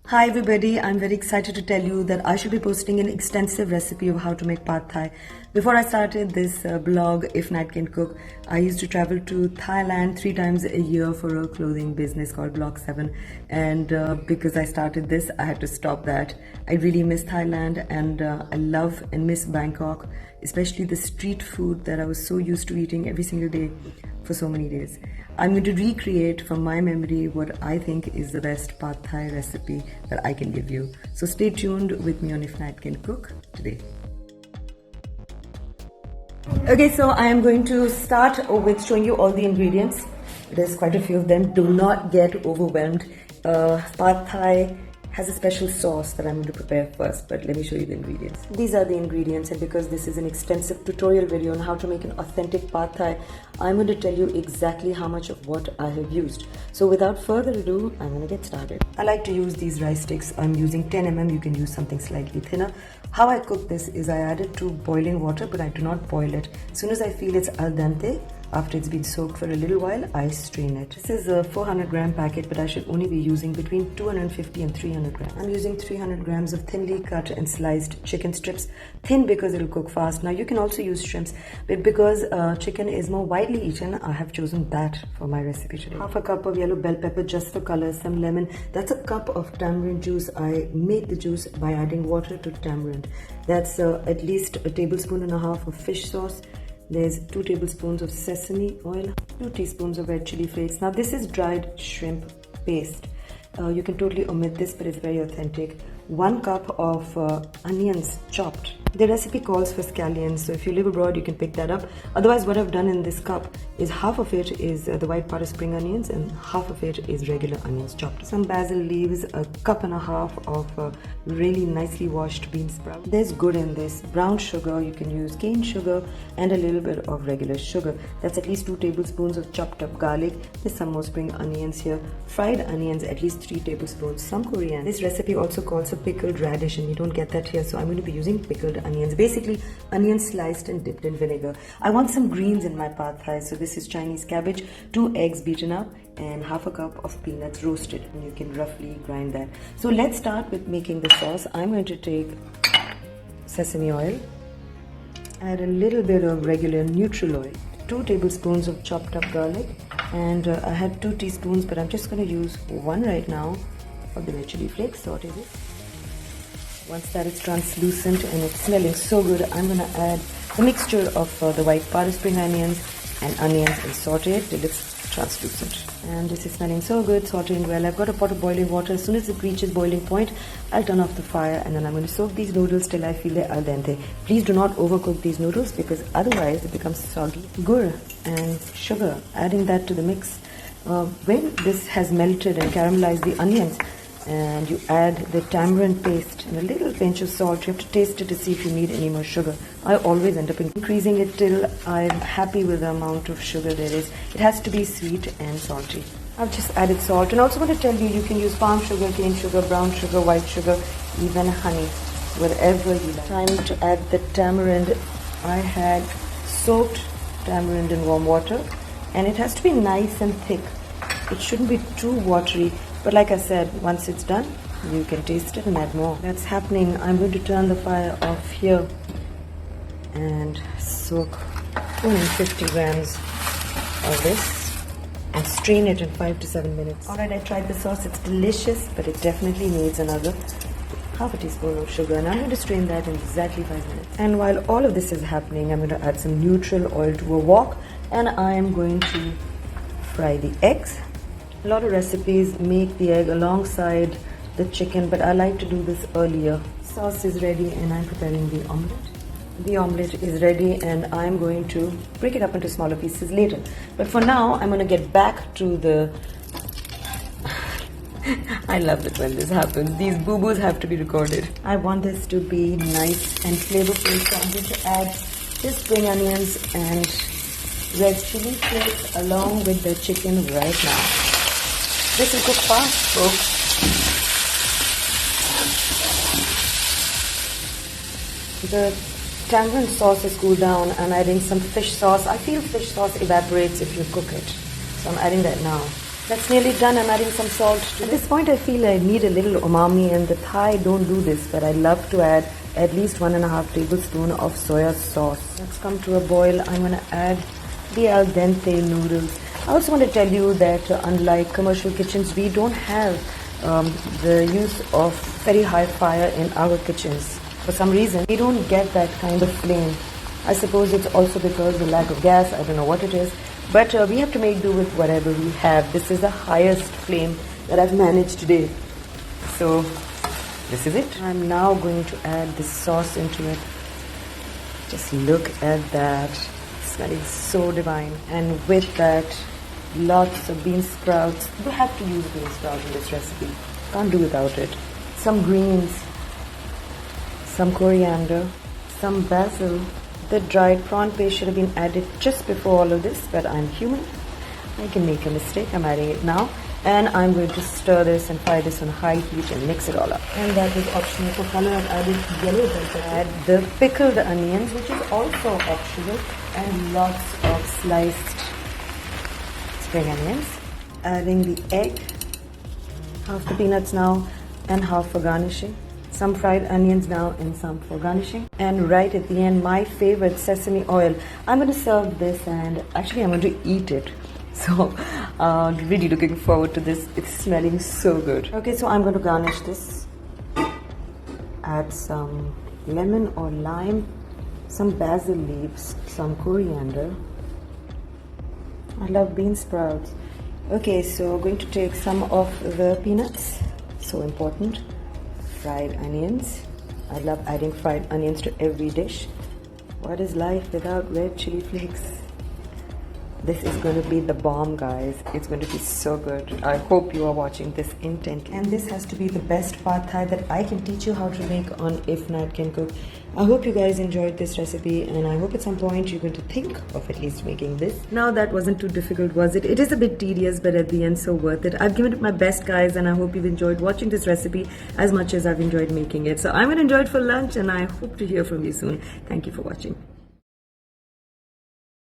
Hi everybody, I'm very excited to tell you that I should be posting an extensive recipe of how to make pad thai. Before I started this blog, Ifnatcancook, I used to travel to Thailand 3 times a year for a clothing business called Block 7, and because I started this, I had to stop that. I really miss Thailand, and I love and miss Bangkok, especially the street food that I was so used to eating every single day for so many days. I'm going to recreate from my memory what I think is the best pad thai recipe that I can give you. So stay tuned with me on Ifnatcancook today. Okay, so I am going to start with showing you all the ingredients. There's quite a few of them. Do not get overwhelmed. Pad thai has a special sauce that I'm going to prepare first, but let me show you the ingredients. These are the ingredients, and because this is an extensive tutorial video on how to make an authentic pad thai, I'm going to tell you exactly how much of what I have used. So without further ado, I'm going to get started. I like to use these rice sticks. I'm using 10 mm. You can use something slightly thinner. How I cook this is I add it to boiling water, but I do not boil it. As soon as I feel it's al dente, after it's been soaked for a little while, I strain it. This is a 400 gram packet, but I should only be using between 250 and 300 grams. I'm using 300 grams of thinly cut and sliced chicken strips. Thin because it'll cook fast. Now you can also use shrimps, but because chicken is more widely eaten, I have chosen that for my recipe today. Half a cup of yellow bell pepper just for color, some lemon. That's a cup of tamarind juice. I made the juice by adding water to tamarind. That's at least a tablespoon and a half of fish sauce. There's 2 tablespoons of sesame oil, 2 teaspoons of red chili flakes. Now this is dried shrimp paste. You can totally omit this, but it's very authentic. 1 cup of onions chopped. The recipe calls for scallions, so if you live abroad, you can pick that up. Otherwise, what I've done in this cup is half of it is the white part of spring onions and half of it is regular onions chopped. Some basil leaves, a cup and a half of really nicely washed bean sprout. There's good in this. Brown sugar, you can use cane sugar and a little bit of regular sugar. That's at least 2 tablespoons of chopped up garlic. There's some more spring onions here. Fried onions, at least 3 tablespoons. Some coriander. This recipe also calls for pickled radish, and you don't get that here, so I'm going to be using pickled onions. Basically, onions sliced and dipped in vinegar. I want some greens in my pad thai, so this is Chinese cabbage, 2 eggs beaten up, and half a cup of peanuts roasted, and you can roughly grind that. So let's start with making the sauce. I'm going to take sesame oil, add a little bit of regular neutral oil, 2 tablespoons of chopped up garlic, and I had 2 teaspoons, but I'm just going to use 1 right now of the red chili flakes. Saute this. Once that is translucent and it's smelling so good, I'm going to add the mixture of the white part of spring onions and onions and saute it till it's translucent. And this is smelling so good, sauteing well. I've got a pot of boiling water. As soon as it reaches boiling point, I'll turn off the fire, and then I'm going to soak these noodles till I feel they're al dente. Please do not overcook these noodles because otherwise it becomes soggy. Gur and sugar, adding that to the mix. When this has melted and caramelized the onions, and you add the tamarind paste and a little pinch of salt. You have to taste it to see if you need any more sugar. I always end up increasing it till I'm happy with the amount of sugar there is. It has to be sweet and salty. I've just added salt, and I also want to tell you, you can use palm sugar, cane sugar, brown sugar, white sugar, even honey, whatever you like. Time to add the tamarind. I had soaked tamarind in warm water, and it has to be nice and thick. It shouldn't be too watery. But like I said, once it's done, you can taste it and add more. That's happening. I'm going to turn the fire off here and soak 250 grams of this and strain it in 5 to 7 minutes. Alright, I tried the sauce. It's delicious, but it definitely needs another half a teaspoon of sugar, and I'm going to strain that in exactly 5 minutes. And while all of this is happening, I'm going to add some neutral oil to a wok, and I am going to fry the eggs. A lot of recipes make the egg alongside the chicken, but I like to do this earlier. Sauce is ready and I'm preparing the omelette. The omelette is ready and I'm going to break it up into smaller pieces later. But for now, I'm going to get back to the... I love it when this happens. These boo-boos have to be recorded. I want this to be nice and flavorful, so I'm going to add just spring onions and red chili flakes along with the chicken right now. This will cook fast, folks. The tamarind sauce is cooled down. I'm adding some fish sauce. I feel fish sauce evaporates if you cook it, so I'm adding that now. That's nearly done. I'm adding some salt. At this point, I feel I need a little umami, and the Thai don't do this, but I love to add at least 1.5 tablespoons of soya sauce. Let's come to a boil. I'm going to add the al dente noodles. I also want to tell you that unlike commercial kitchens, we don't have the use of very high fire in our kitchens. For some reason, we don't get that kind of flame. I suppose it's also because of the lack of gas. I don't know what it is. But we have to make do with whatever we have. This is the highest flame that I've managed today. So this is it. I'm now going to add the sauce into it. Just look at that. Smelling so divine. And with that, lots of bean sprouts. You have to use bean sprouts in this recipe. Can't do without it. Some greens. Some coriander. Some basil. The dried prawn paste should have been added just before all of this, but I'm human. I can make a mistake. I'm adding it now. And I'm going to stir this and fry this on high heat and mix it all up. And that is optional for color. I've added yellow bell pepper. Add the pickled onions, which is also optional, and lots of sliced spring onions. Adding the egg, half the peanuts now, and half for garnishing. Some fried onions now and some for garnishing. And right at the end, my favorite sesame oil. I'm going to serve this, and actually I'm going to eat it. So really looking forward to this. It's smelling so good. Okay, so I'm going to garnish this. Add some lemon or lime, some basil leaves, some coriander. I love bean sprouts. Okay, so I'm going to take some of the peanuts. So important. Fried onions. I love adding fried onions to every dish. What is life without red chili flakes? This is going to be the bomb, guys. It's going to be so good. I hope you are watching this intently. And this has to be the best pad thai that I can teach you how to make on Ifnatcancook. I hope you guys enjoyed this recipe, and I hope at some point you're going to think of at least making this. Now that wasn't too difficult, was it? It is a bit tedious, but at the end so worth it. I've given it my best, guys, and I hope you've enjoyed watching this recipe as much as I've enjoyed making it. So I'm going to enjoy it for lunch, and I hope to hear from you soon. Thank you for watching.